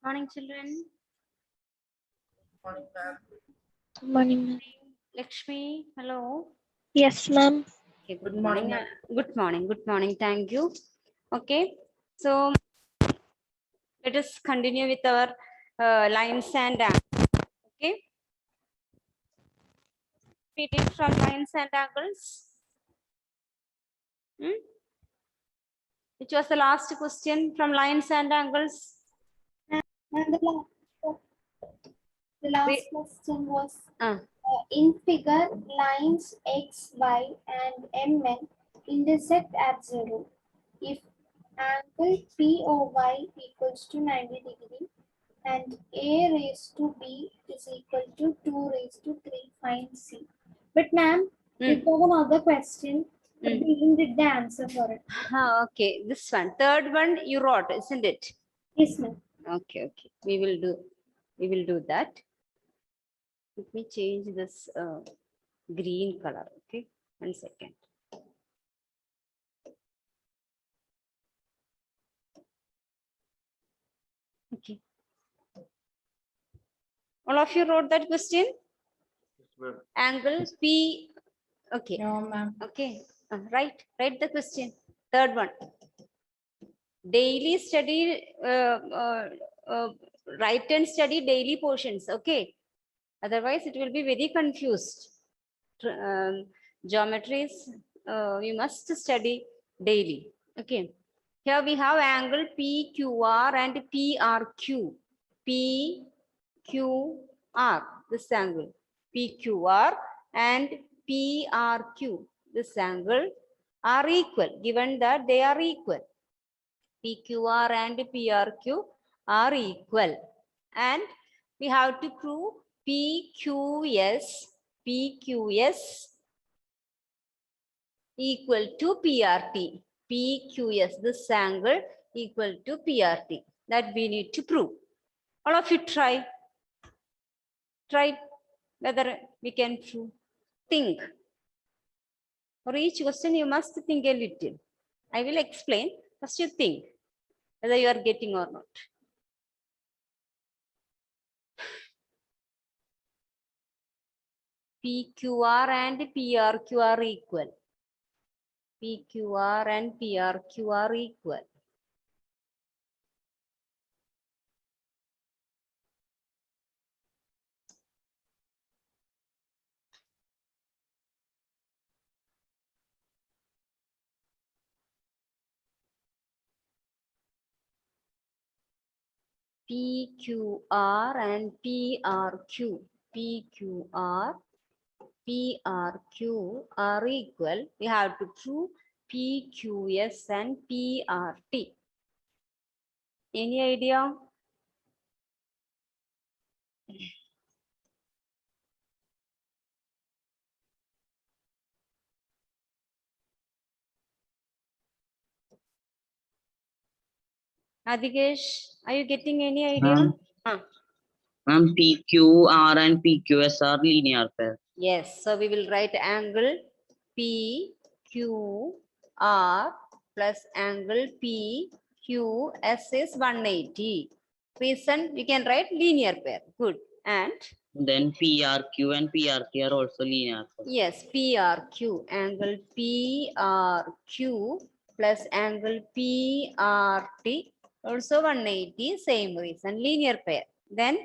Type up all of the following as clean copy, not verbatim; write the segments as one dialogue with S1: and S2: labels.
S1: Morning, children.
S2: Good morning, ma'am.
S1: Lakshmi, hello.
S2: Yes, ma'am.
S1: Okay, good morning. Good morning. Good morning. Thank you. Okay, so let us continue with our lines and angles. Okay, read it from lines and angles. Which was the last question from lines and angles?
S3: And the last question was
S1: Uh,
S3: in figure lines x, y, and mn intersect at 0. If angle POY equals to 90 degree and a raised to b is equal to 2 raised to 3, find C. But ma'am, we got another question, but we didn't get the answer for it.
S1: okay, this one. Third one you wrote, isn't it?
S3: Yes, ma'am.
S1: Okay, okay. We will do that. Let me change this green color. Okay, 1 second. Okay. All of you wrote that question?
S4: Yes,
S1: Angle P. Okay.
S5: No, ma'am.
S1: Okay. Write the question. Third one. Daily study, write and study daily portions. Okay. Otherwise, it will be very confused. Geometries, you must study daily. Okay. Here we have angle PQR and PRQ. PQR, this angle. PQR and PRQ, this angle are equal, given that they are equal. PQR and PRQ are equal. And we have to prove PQS equal to PRT. PQS, this angle equal to PRT. That we need to prove. All of you try. Try whether we can prove. Think. For each question, you must think a little. I will explain. First you think whether you are getting or not. PQR and PRQ are equal. PQR and PRQ are equal. PQR and PRQ. PQR, PRQ are equal. We have to prove PQS and PRT. Any idea? Adhikesh, are you getting any idea?
S4: Ma'am, PQR and PQS are linear pair.
S1: Yes, so we will write angle PQR plus angle PQS is 180. Reason, we can write linear pair. Good. And
S4: Then PRQ and PRT are also linear pair.
S1: yes, PRQ, angle PRQ plus angle PRT, also 180, same reason, linear pair. Then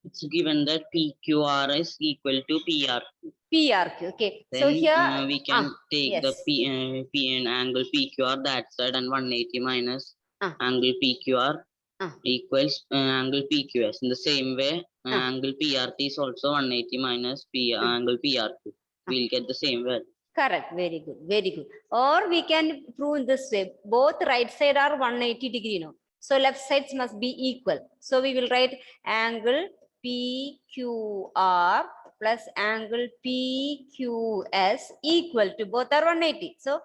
S4: It's given that PQR is equal to PRQ.
S1: PRQ, okay.
S4: Then
S1: So here
S4: we can take
S1: yes.
S4: the P and angle PQR that side and 180 minus angle PQR
S1: Ah.
S4: equals angle PQS. In the same way, angle PRT is also 180 minus angle PRQ. We'll get the same value.
S1: Correct, very good, very good. Or we can prove in this way, both right side are 180 degree now. So left sides must be equal. So we will write angle PQR plus angle PQS equal to, both are 180. So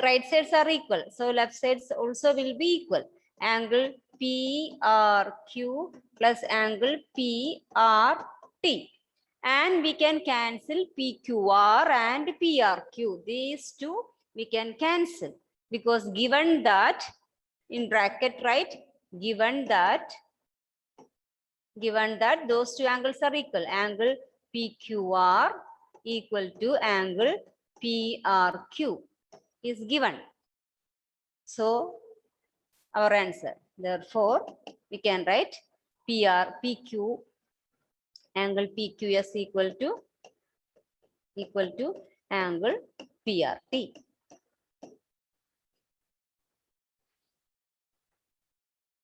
S1: right sides are equal. So left sides also will be equal. Angle PRQ plus angle PRT. And we can cancel PQR and PRQ. These two we can cancel, because given that, in bracket, right, given that given that those two angles are equal. Angle PQR equal to angle PRQ is given. So our answer. Therefore, we can write PQ angle PQS equal to angle PRT.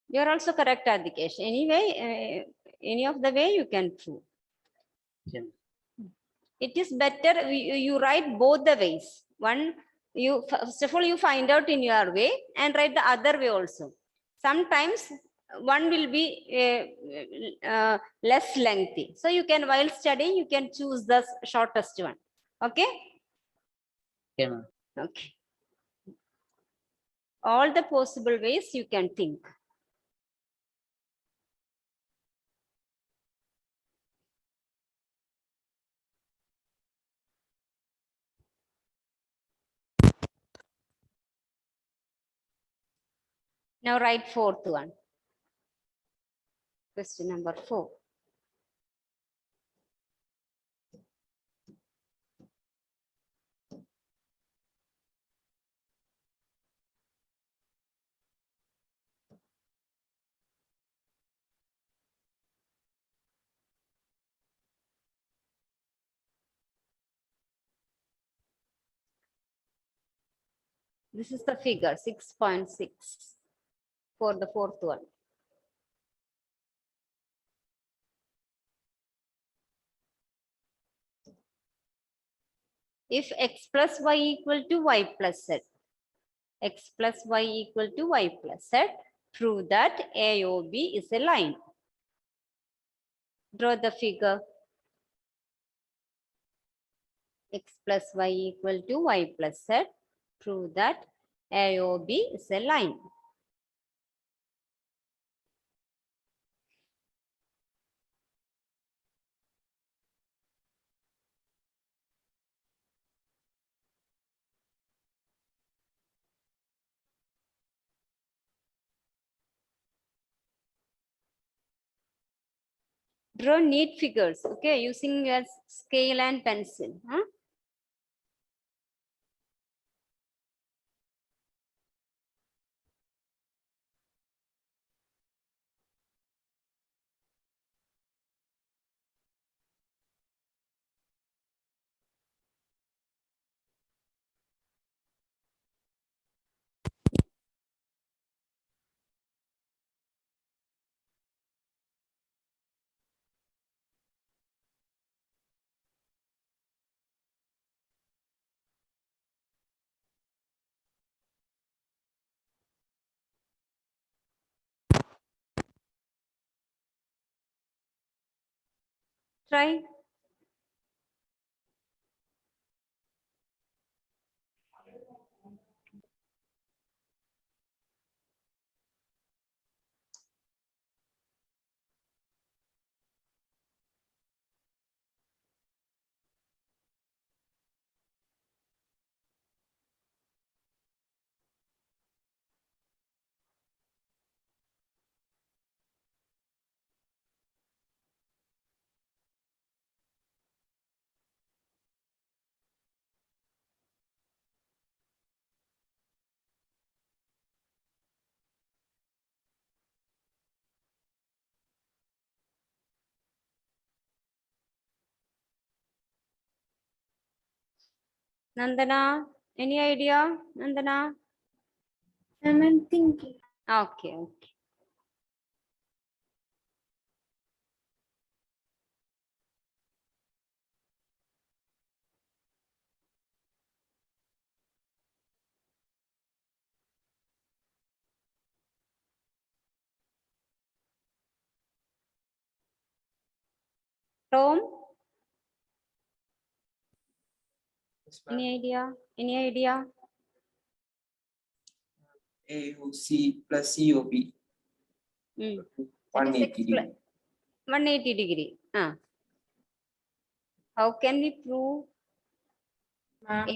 S1: You are also correct, Adhikesh. Anyway, any of the way you can prove.
S4: Yeah.
S1: It is better you write both the ways. One, you first of all you find out in your way and write the other way also. Sometimes one will be less lengthy. So you can, while studying, you can choose the shortest one. Okay?
S4: Okay, ma'am.
S1: Okay. All the possible ways you can think. Now write fourth one. Question number 4. This is the figure 6.6 for the fourth one. If x plus y equal to y plus z, x plus y equal to y plus z, prove that AOB is a line. Draw the figure. X plus y equal to y plus z, prove that AOB is a line. Draw neat figures, okay, using your scale and pencil. Huh? Try. Nandana, any idea? Nandana?
S3: I'm thinking.
S1: Okay, okay. Tom, any idea? Any idea?
S5: AUC plus COP.
S1: Hmm.
S5: 180 degree.
S1: 180 degree. How can we prove
S6: Ma'am,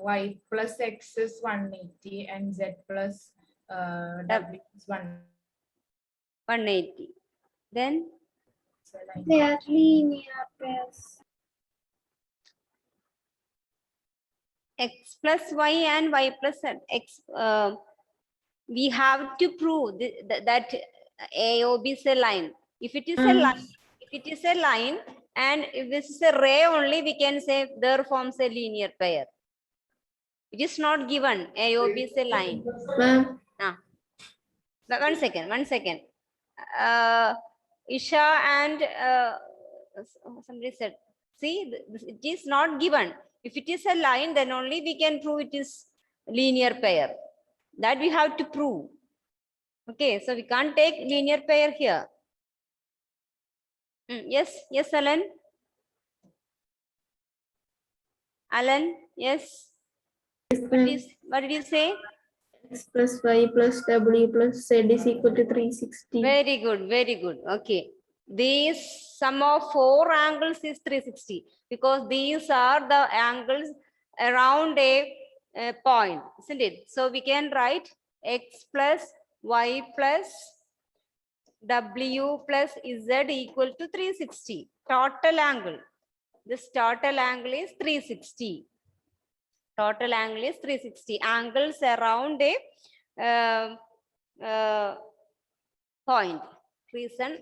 S6: y plus x is 180 and z plus w is
S1: 180? Then
S3: They are linear pairs.
S1: x plus y and y plus x. We have to prove that AOB is a line. If it is a line, and if this is a ray only, we can say there forms a linear pair. It is not given. AOB is a line.
S7: Ma'am,
S1: But one second. Isha and somebody said, see, it is not given. If it is a line, then only we can prove it is linear pair. That we have to prove. Okay, so we can't take linear pair here. Yes, Alan. Alan, yes. What did you say?
S7: x plus y plus w plus z is equal to 360.
S1: Very good. Okay. These sum of 4 angles is 360 because these are the angles around a point, isn't it? So we can write x plus y plus w plus z equal to 360. Total angle. This total angle is 360. Total angle is 360. Angles around a point. Reason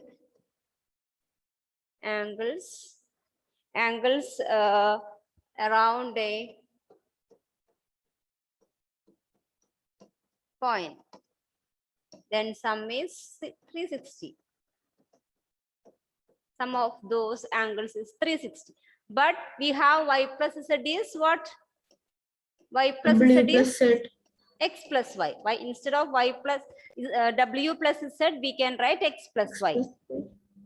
S1: angles around a point. Then sum is 360. Sum of those angles is 360. But we have y plus z is what? Y plus
S7: W
S1: z
S7: plus
S1: is
S7: z.
S1: x plus y. Instead of y plus w plus z, we can write x plus y.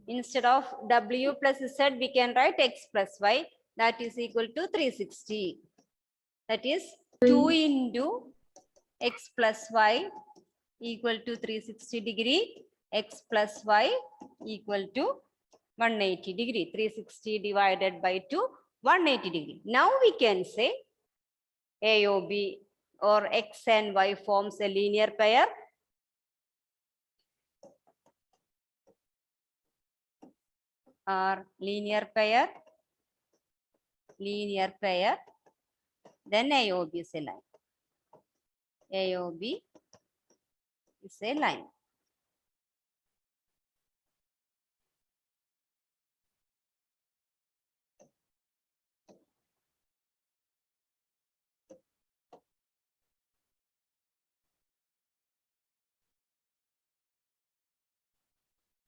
S1: Instead of w plus z, we can write x plus y. That is equal to 360. That is 2 into x plus y equal to 360 degree. X plus y equal to 180 degree. 360 divided by 2, 180 degree. Now we can say AOB or x and y forms a linear pair. Or linear pair. Then AOB is a line. AOB is a line.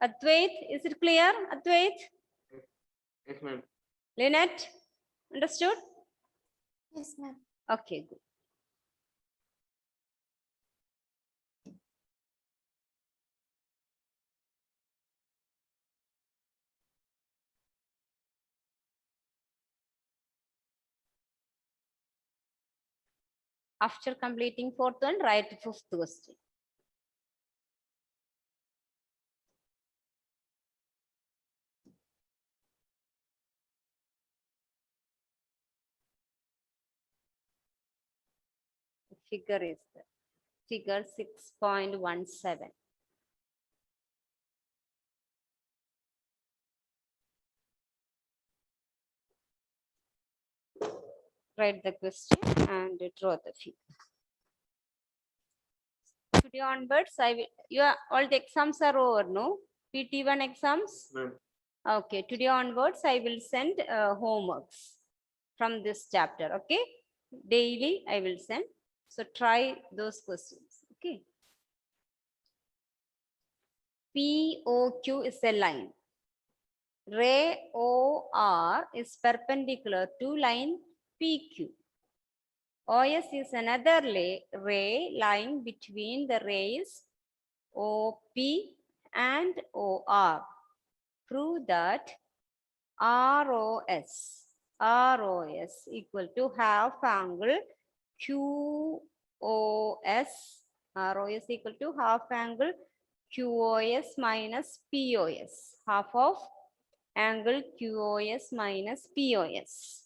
S1: Advait, is it clear? Advait?
S7: Yes, ma'am.
S1: Lynette, understood?
S3: Yes, ma'am.
S1: Okay, good. After completing fourth one, write fifth question. The figure is the figure 6.17. Write the question and draw the figure. Today onwards, all the exams are over, no? PT1 exams?
S7: Ma'am.
S1: Okay, today onwards, I will send homeworks from this chapter, okay? Daily, I will send. So try those questions, okay? POQ is a line. Ray OR is perpendicular to line PQ. OS is another ray line between the rays OP and OR. Prove that ROS equal to half angle QOS. ROS equal to half angle QOS minus POS. Half of angle QOS minus POS.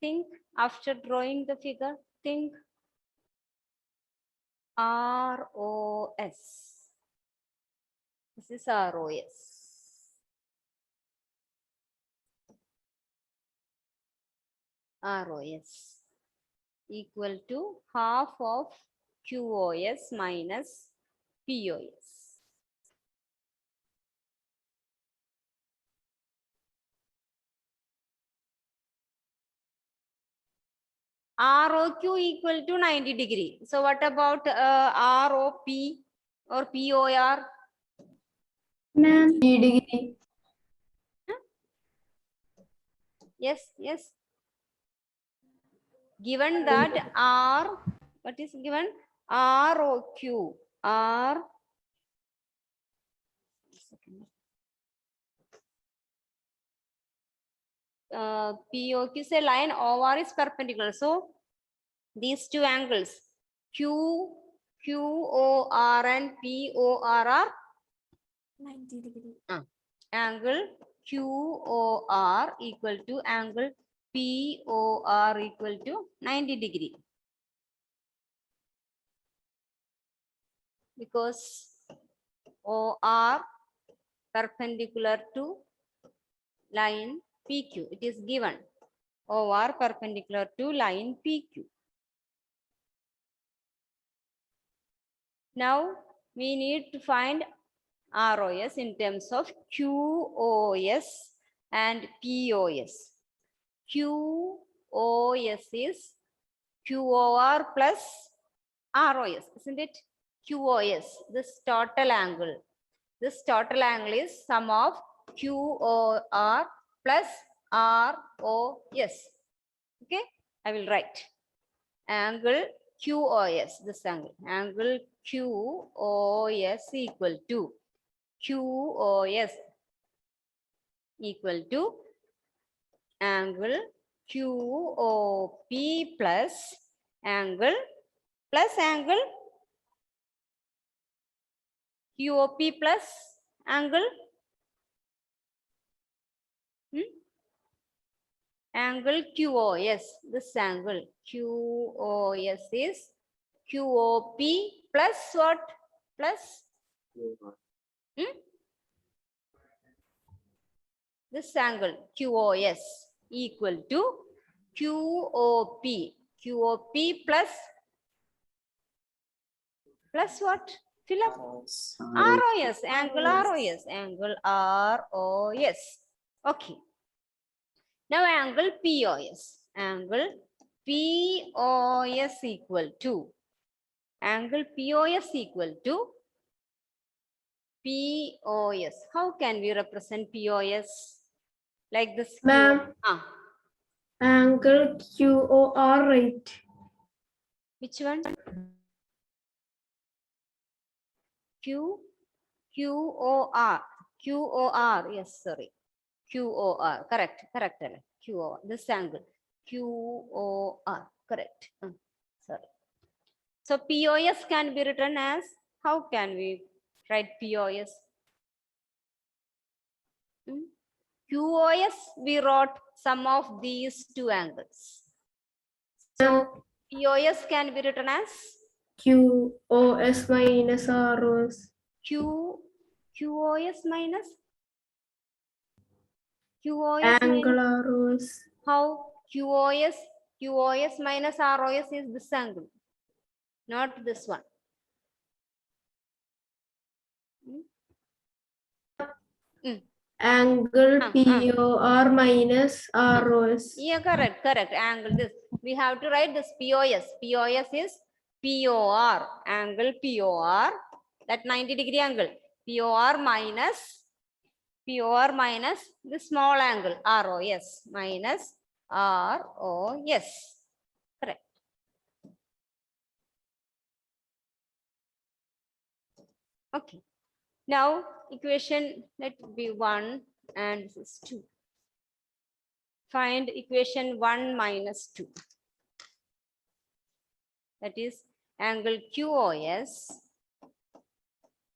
S1: Think after drawing the figure. Think. ROS. This is ROS. ROS equal to half of QoS minus POS. ROQ equal to 90 degree. So what about ROP or POR?
S7: Ma'am, degree.
S1: Yes, yes. Given that R, what is given? ROQ, R. POQ is a line, OR is perpendicular. So these two angles, QOR and POR are
S7: 90 degree.
S1: Angle QOR equal to angle POR equal to 90 degree. Because OR perpendicular to line PQ. It is given. OR perpendicular to line PQ. Now we need to find ROS in terms of QoS and POS. QoS is QOR plus ROS, isn't it? QoS, this total angle. This total angle is sum of QOR plus ROS. Okay, I will write angle QoS, this angle. Angle QoS equal to QoS equal to angle QOP plus angle QOP plus angle angle QoS. This angle QoS is QOP plus what? Plus this angle QoS equal to QOP. QOP plus what? Fill up. ROS. Angle ROS. Angle ROS. Okay. Now angle POS. Angle POS equal to. Angle POS equal to POS. How can we represent POS? Like this.
S7: Ma'am, angle QOR right.
S1: Which one? QOR. Yes, sorry. QOR. Correct. QOR. This angle. QOR. Correct. Sorry. So POS can be written as, how can we write POS? QoS, we wrote sum of these two angles. So POS can be written as
S7: QoS minus ROS.
S1: QoS minus QoS
S7: Angle
S1: minus,
S7: ROS.
S1: how? QoS minus ROS is this angle, not this one.
S7: Angle POR minus ROS.
S1: Yeah, correct. Angle this. We have to write this POS. POS is POR. Angle POR. That 90 degree angle. POR minus the small angle ROS minus ROS. Correct. Okay. Now equation, let it be 1 and this is 2. Find equation 1 minus 2. That is angle QoS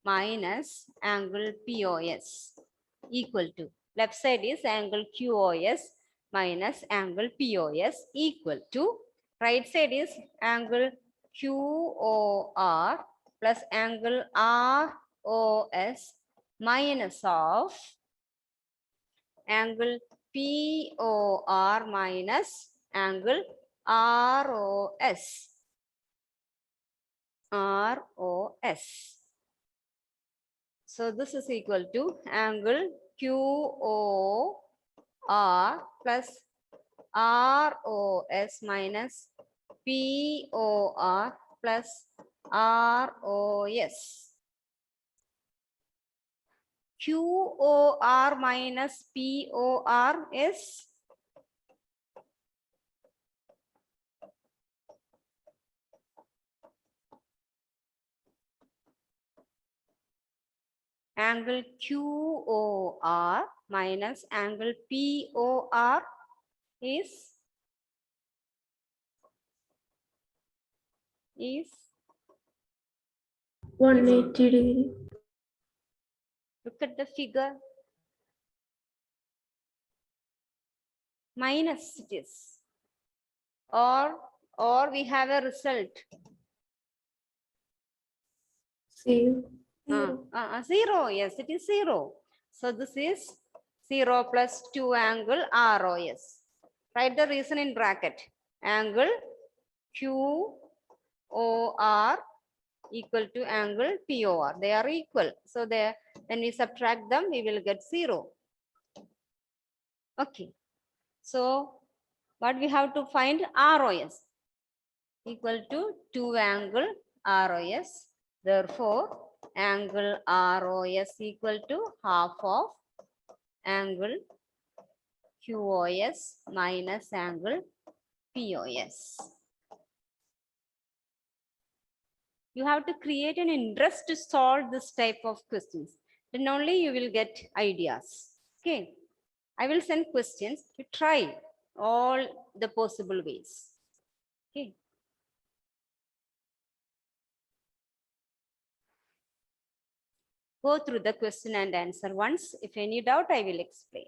S1: minus angle POS equal to. Left side is angle QoS, minus angle POS equal to, right side is angle QOR plus angle ROS minus of angle POR minus angle ROS. So this is equal to angle QOR plus ROS minus POR plus ROS. QOR minus POR is angle QOR minus angle POR is
S7: 180 degree.
S1: look at the figure, minus it is, or we have a result.
S7: Zero.
S1: 0, yes, it is 0. So this is 0 plus 2 angle ROS. Write the reason in bracket. Angle QOR equal to angle POR. They are equal. So there, when we subtract them, we will get 0. Okay. So what we have to find? ROS equal to 2 angle ROS. Therefore, angle ROS equal to half of angle QOS minus angle POS. You have to create an interest to solve this type of questions. Then only you will get ideas. Okay. I will send questions to try all the possible ways. Okay. Go through the question and answer once. If any doubt, I will explain.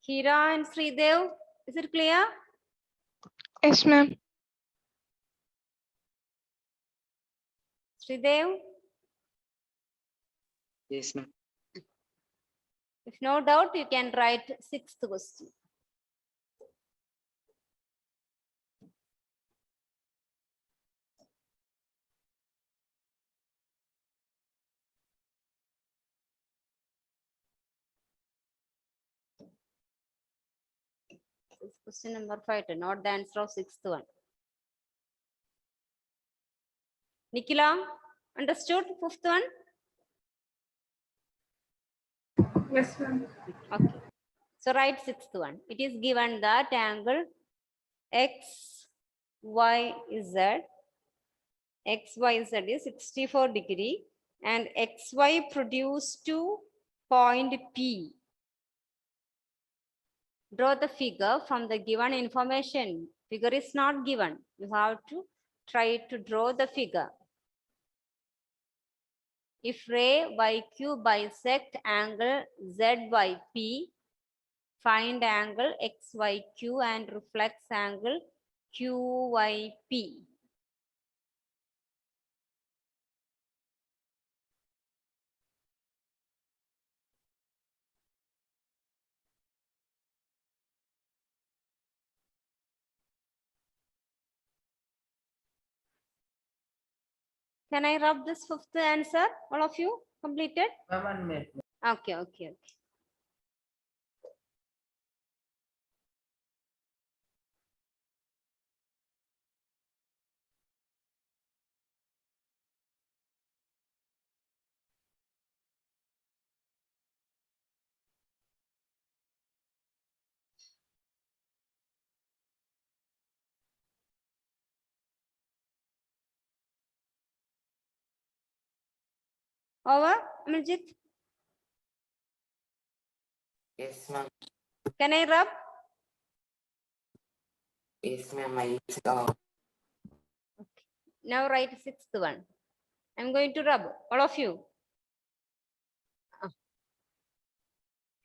S1: Hira and Sridev, is it clear?
S2: Yes, ma'am.
S1: Sridev,
S4: Yes, ma'am.
S1: if no doubt, you can write 6th question. This is question number 5, not the answer of 6th one. Nikila, understood 5th one?
S6: Yes, ma'am.
S1: Okay. So write 6th one. It is given that angle XYZ is 64 degree and XY produced to point P. Draw the figure from the given information. Figure is not given. You have to try to draw the figure. If ray YQ bisect angle ZYP, find angle XYQ and reflects angle QYP. Can I rub this 5th answer? All of you completed? Okay, okay, okay. Over, Amarjit?
S8: Yes, ma'am.
S1: Can I rub?
S8: Yes, ma'am. I
S1: Now write sixth one. I'm going to rub, all of you.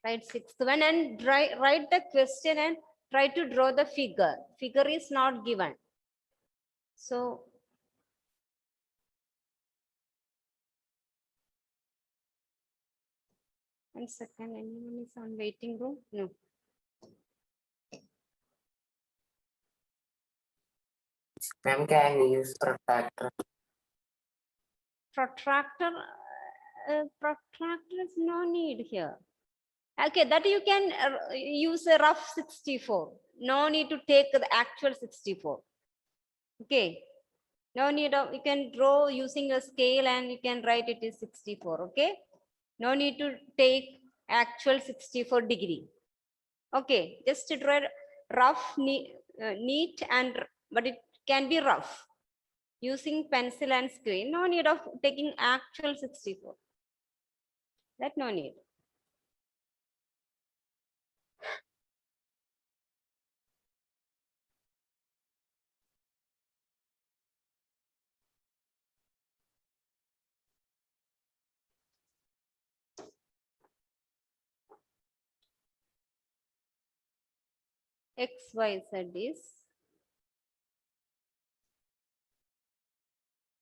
S1: Write sixth one and write the question and try to draw the figure. Figure is not given. So, one second, anyone is on waiting room? No.
S8: ma'am can use protractor.
S1: Protractor is no need here. Okay, that you can use a rough 64. No need to take the actual 64. Okay. No need of, you can draw using a scale and you can write it is 64. Okay. No need to take actual 64 degree. Okay. Just to draw rough, neat and, but it can be rough. Using pencil and screen, no need of taking actual 64. That no need. XYZ is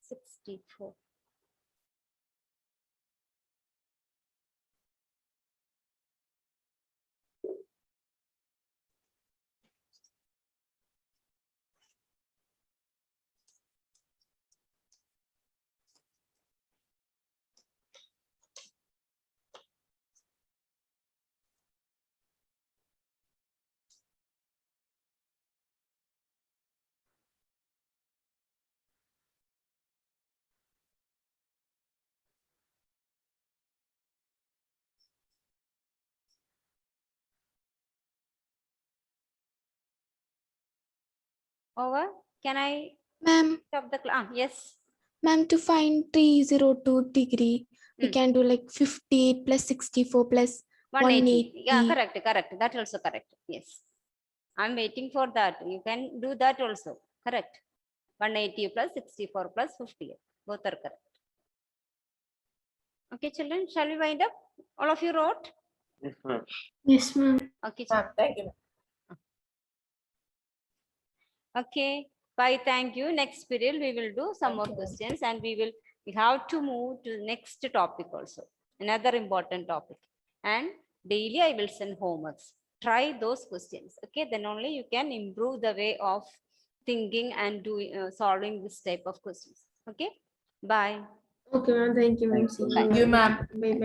S1: 64. Over. Can I
S2: Ma'am,
S1: stop the class? Yes.
S2: ma'am, to find 302 degree, we
S1: Hmm.
S2: can do like 58 plus 64 plus
S1: 180. Yeah,
S2: 180.
S1: correct. That also correct. Yes. I'm waiting for that. You can do that also. Correct. 180 plus 64 plus 58. Both are correct. Okay, children, shall we wind up? All of you wrote?
S8: Yes, ma'am.
S7: Yes, ma'am.
S1: Okay. Thank you. Okay. Bye. Thank you. Next period, we will do some more questions and we have to move to the next topic also. Another important topic. And daily I will send homeworks. Try those questions. Okay. Then only you can improve the way of thinking and doing solving this type of questions. Okay. Bye.
S7: Okay, ma'am. Thank you, ma'am. See
S1: Thank
S7: you, ma'am. Bye bye.